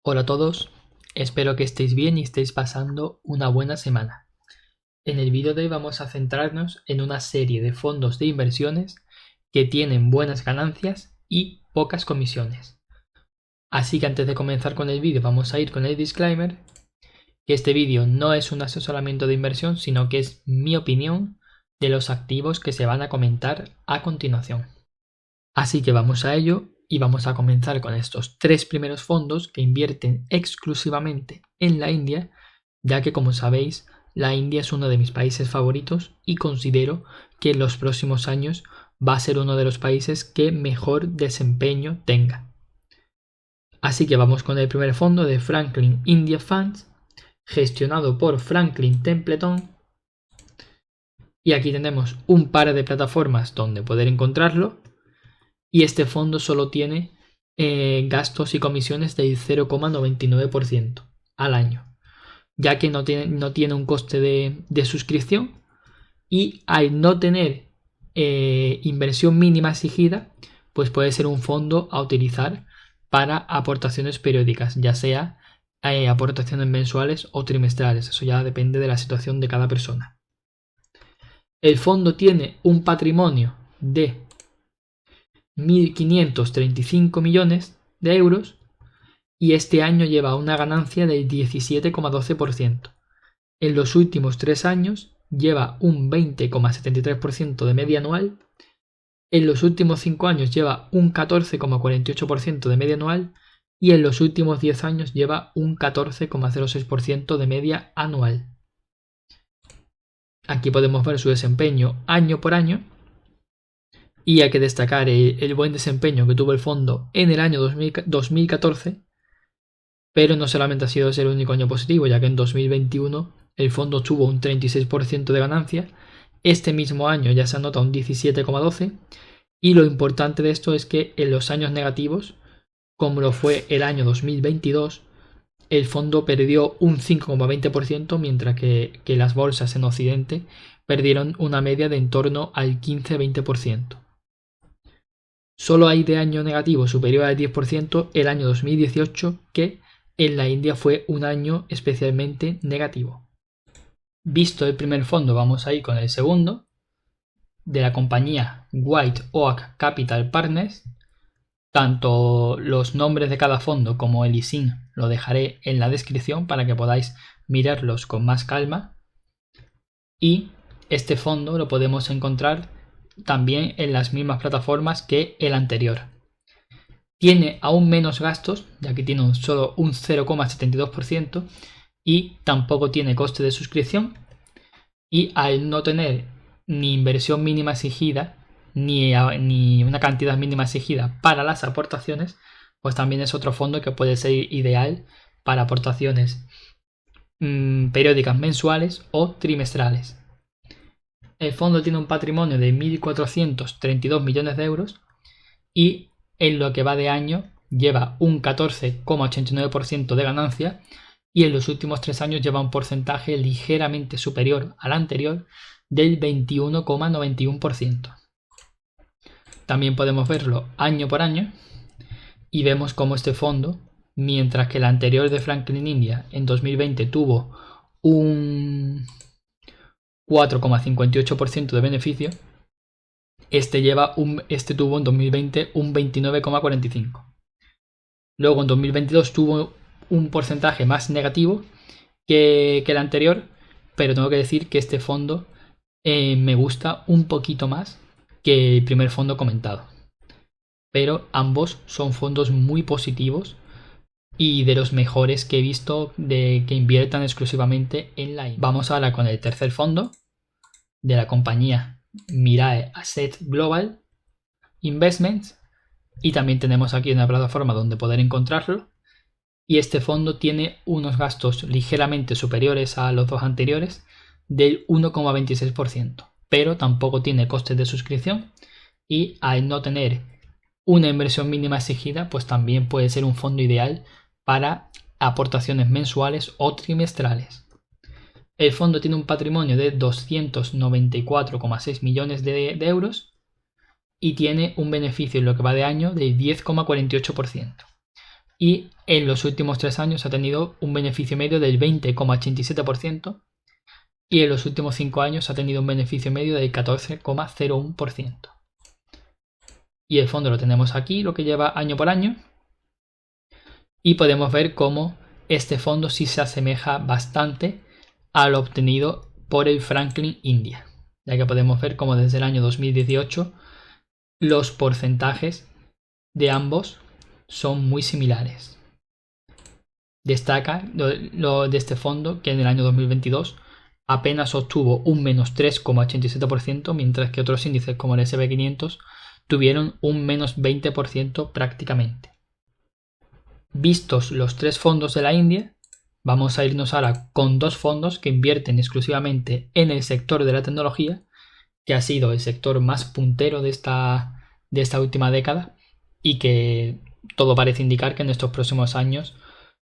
Hola a todos, espero que estéis bien y estéis pasando una buena semana. En el vídeo de hoy vamos a centrarnos en una serie de fondos de inversiones que tienen buenas ganancias y pocas comisiones. Así que antes de comenzar con el vídeo vamos a ir con el disclaimer, que este vídeo no es un asesoramiento de inversión, sino que es mi opinión de los activos que se van a comentar a continuación. Así que vamos a ello. Y vamos a comenzar con estos tres primeros fondos que invierten exclusivamente en la India, ya que como sabéis, la India es uno de mis países favoritos y considero que en los próximos años va a ser uno de los países que mejor desempeño tenga. Así que vamos con el primer fondo de Franklin India Funds, gestionado por Franklin Templeton. Y aquí tenemos un par de plataformas donde poder encontrarlo. Y este fondo solo tiene gastos y comisiones del 0,99% al año, ya que no tiene un coste de suscripción, y al no tener inversión mínima exigida, pues puede ser un fondo a utilizar para aportaciones periódicas, ya sea aportaciones mensuales o trimestrales. Eso ya depende de la situación de cada persona. El fondo tiene un patrimonio de 1.535 millones de euros y este año lleva una ganancia del 17,12%. En los últimos 3 años lleva un 20,73% de media anual. En los últimos 5 años lleva un 14,48% de media anual y en los últimos 10 años lleva un 14,06% de media anual. Aquí podemos ver su desempeño año por año. Y hay que destacar el buen desempeño que tuvo el fondo en el año 2014, pero no solamente ha sido ese el único año positivo, ya que en 2021 el fondo tuvo un 36% de ganancia. Este mismo año ya se anota un 17,12%, y lo importante de esto es que en los años negativos, como lo fue el año 2022, el fondo perdió un 5,20%, mientras que las bolsas en Occidente perdieron una media de en torno al 15-20%. Solo hay de año negativo superior al 10% el año 2018, que en la India fue un año especialmente negativo. Visto el primer fondo, vamos a ir con el segundo, de la compañía White Oak Capital Partners. Tanto los nombres de cada fondo como el ISIN lo dejaré en la descripción para que podáis mirarlos con más calma. Y este fondo lo podemos encontrar también en las mismas plataformas que el anterior. Tiene aún menos gastos, ya que tiene solo un 0,72%, y tampoco tiene coste de suscripción, y al no tener ni inversión mínima exigida ni una cantidad mínima exigida para las aportaciones, pues también es otro fondo que puede ser ideal para aportaciones periódicas mensuales o trimestrales. El fondo tiene un patrimonio de 1.432 millones de euros y en lo que va de año lleva un 14,89% de ganancia, y en los últimos 3 años lleva un porcentaje ligeramente superior al anterior del 21,91%. También podemos verlo año por año y vemos cómo este fondo, mientras que el anterior de Franklin India en 2020 tuvo un 4,58% de beneficio, este tuvo en 2020 un 29,45%. Luego en 2022 tuvo un porcentaje más negativo que el anterior, pero tengo que decir que este fondo me gusta un poquito más que el primer fondo comentado. Pero ambos son fondos muy positivos y de los mejores que he visto que inviertan exclusivamente en la India. Vamos ahora con el tercer fondo, de la compañía Mirae Asset Global Investments, y también tenemos aquí una plataforma donde poder encontrarlo. Y este fondo tiene unos gastos ligeramente superiores a los dos anteriores, del 1,26%, pero tampoco tiene costes de suscripción, y al no tener una inversión mínima exigida, pues también puede ser un fondo ideal para aportaciones mensuales o trimestrales. El fondo tiene un patrimonio de 294,6 millones de euros y tiene un beneficio en lo que va de año del 10,48%. y en los últimos 3 años ha tenido un beneficio medio del 20,87% y en los últimos 5 años ha tenido un beneficio medio del 14,01%. Y el fondo lo tenemos aquí, lo que lleva año por año, y podemos ver cómo este fondo sí se asemeja bastante a lo obtenido por el Franklin India, ya que podemos ver cómo desde el año 2018 los porcentajes de ambos son muy similares. Destaca lo de este fondo que en el año 2022 apenas obtuvo un menos 3,87%, mientras que otros índices como el SP500 tuvieron un menos 20% prácticamente. Vistos los 3 fondos de la India, vamos a irnos ahora con 2 fondos que invierten exclusivamente en el sector de la tecnología, que ha sido el sector más puntero de esta última década y que todo parece indicar que en estos próximos años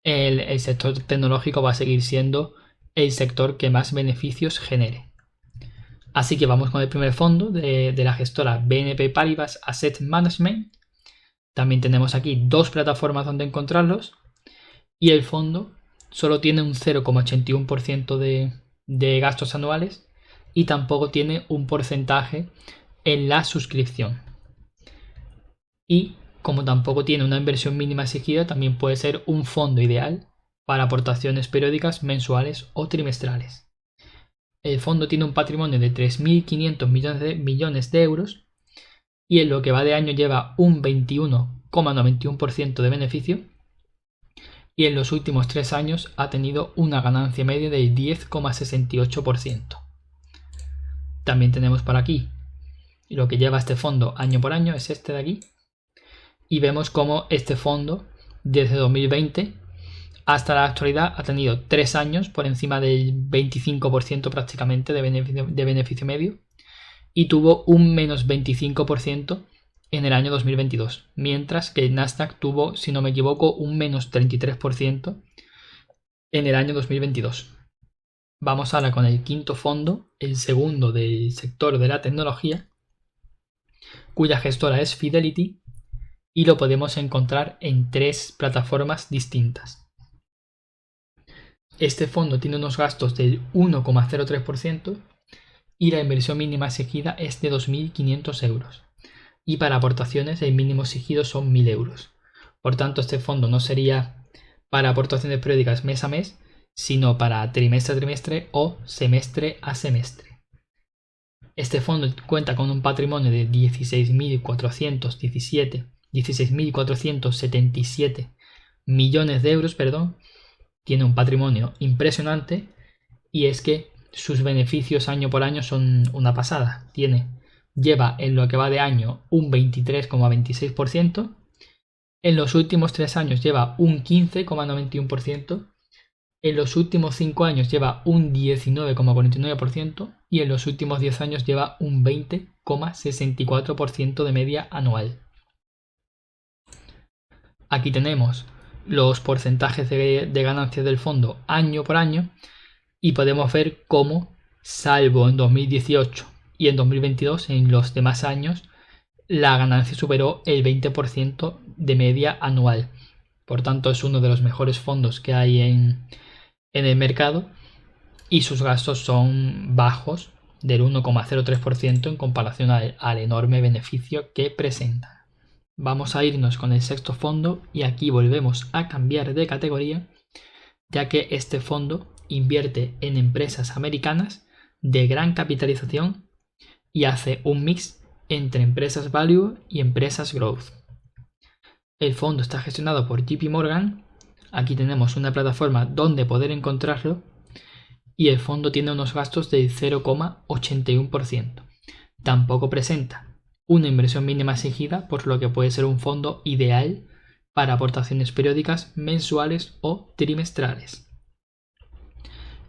el sector tecnológico va a seguir siendo el sector que más beneficios genere. Así que vamos con el primer fondo de la gestora BNP Paribas Asset Management. También tenemos aquí 2 plataformas donde encontrarlos y el fondo solo tiene un 0,81% de gastos anuales y tampoco tiene un porcentaje en la suscripción. Y como tampoco tiene una inversión mínima exigida, también puede ser un fondo ideal para aportaciones periódicas mensuales o trimestrales. El fondo tiene un patrimonio de 3.500 millones de euros y en lo que va de año lleva un 21,91% de beneficio y en los últimos 3 años ha tenido una ganancia media del 10,68%. También tenemos por aquí lo que lleva este fondo año por año, es este de aquí, y vemos cómo este fondo desde 2020 hasta la actualidad ha tenido 3 años por encima del 25% prácticamente de beneficio medio y tuvo un menos 25% en el año 2022, mientras que el Nasdaq tuvo, si no me equivoco, un menos 33% en el año 2022. Vamos ahora con el quinto fondo, el segundo del sector de la tecnología, cuya gestora es Fidelity y lo podemos encontrar en 3 plataformas distintas. Este fondo tiene unos gastos del 1,03% y la inversión mínima exigida es de 2.500 euros. Y para aportaciones el mínimo exigido son 1.000 euros. Por tanto, este fondo no sería para aportaciones periódicas mes a mes, sino para trimestre a trimestre o semestre a semestre. Este fondo cuenta con un patrimonio de 16.477 millones de euros, Tiene un patrimonio impresionante y es que sus beneficios año por año son una pasada. Lleva en lo que va de año un 23,26%, en los últimos 3 años lleva un 15,91%, en los últimos 5 años lleva un 19,49% y en los últimos 10 años lleva un 20,64% de media anual. Aquí tenemos los porcentajes de ganancias del fondo año por año y podemos ver cómo, salvo en 2018 y en 2022, en los demás años, la ganancia superó el 20% de media anual. Por tanto, es uno de los mejores fondos que hay en el mercado y sus gastos son bajos, del 1,03% en comparación al enorme beneficio que presenta. Vamos a irnos con el sexto fondo y aquí volvemos a cambiar de categoría, ya que este fondo invierte en empresas americanas de gran capitalización y hace un mix entre empresas value y empresas growth. El fondo está gestionado por JP Morgan. Aquí tenemos una plataforma donde poder encontrarlo y el fondo tiene unos gastos del 0,81%. Tampoco presenta una inversión mínima exigida, por lo que puede ser un fondo ideal para aportaciones periódicas mensuales o trimestrales.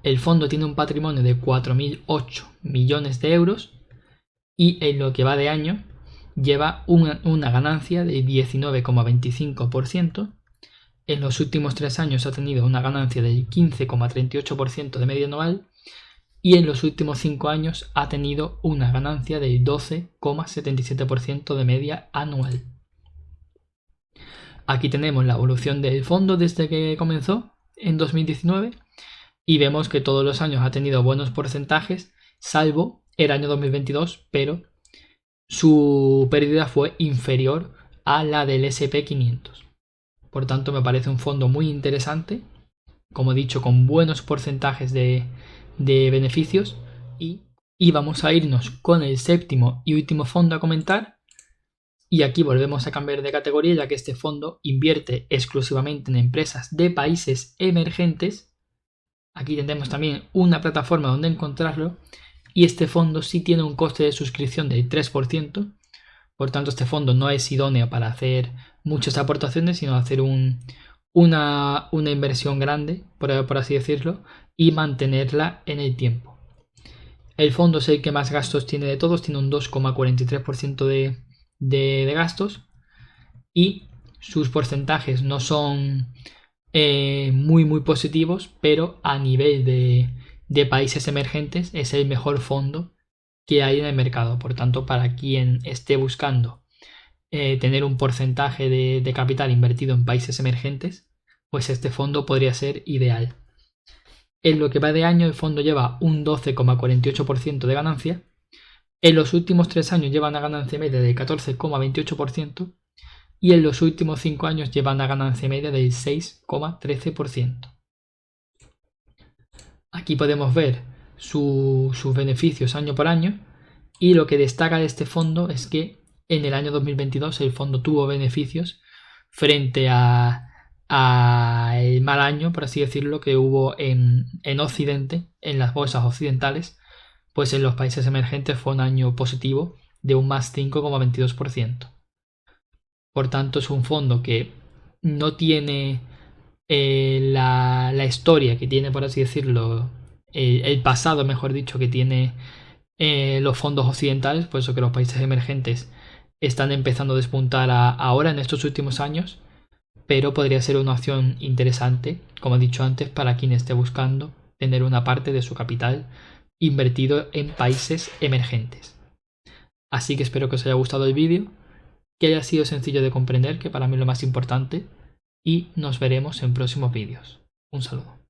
El fondo tiene un patrimonio de 4.008 millones de euros y en lo que va de año lleva una ganancia de 19,25%. En los últimos 3 años ha tenido una ganancia del 15,38% de media anual y en los últimos 5 años ha tenido una ganancia del 12,77% de media anual. Aquí tenemos la evolución del fondo desde que comenzó en 2019 y vemos que todos los años ha tenido buenos porcentajes, salvo el año 2022, pero su pérdida fue inferior a la del SP500. Por tanto, me parece un fondo muy interesante, como he dicho, con buenos porcentajes de beneficios. Y vamos a irnos con el séptimo y último fondo a comentar. Y aquí volvemos a cambiar de categoría, ya que este fondo invierte exclusivamente en empresas de países emergentes. Aquí tendremos también una plataforma donde encontrarlo. Y este fondo sí tiene un coste de suscripción del 3%. Por tanto, este fondo no es idóneo para hacer muchas aportaciones, sino hacer una inversión grande, por así decirlo, y mantenerla en el tiempo. El fondo es el que más gastos tiene de todos, tiene un 2,43% de gastos y sus porcentajes no son muy positivos, pero a nivel de países emergentes es el mejor fondo que hay en el mercado. Por tanto, para quien esté buscando tener un porcentaje de capital invertido en países emergentes, pues este fondo podría ser ideal. En lo que va de año, el fondo lleva un 12,48% de ganancia. En los últimos 3 años lleva una ganancia media del 14,28% y en los últimos 5 años lleva una ganancia media del 6,13%. Aquí podemos ver sus beneficios año por año y lo que destaca de este fondo es que en el año 2022 el fondo tuvo beneficios frente al mal año, por así decirlo, que hubo en Occidente, en las bolsas occidentales. Pues en los países emergentes fue un año positivo de un más 5,22%. Por tanto, es un fondo que no tiene la historia que tiene, por así decirlo, el pasado, mejor dicho, que tiene los fondos occidentales, por eso que los países emergentes están empezando a despuntar ahora en estos últimos años, pero podría ser una opción interesante, como he dicho antes, para quien esté buscando tener una parte de su capital invertido en países emergentes. Así que espero que os haya gustado el vídeo, que haya sido sencillo de comprender, que para mí es lo más importante, y nos veremos en próximos vídeos. Un saludo.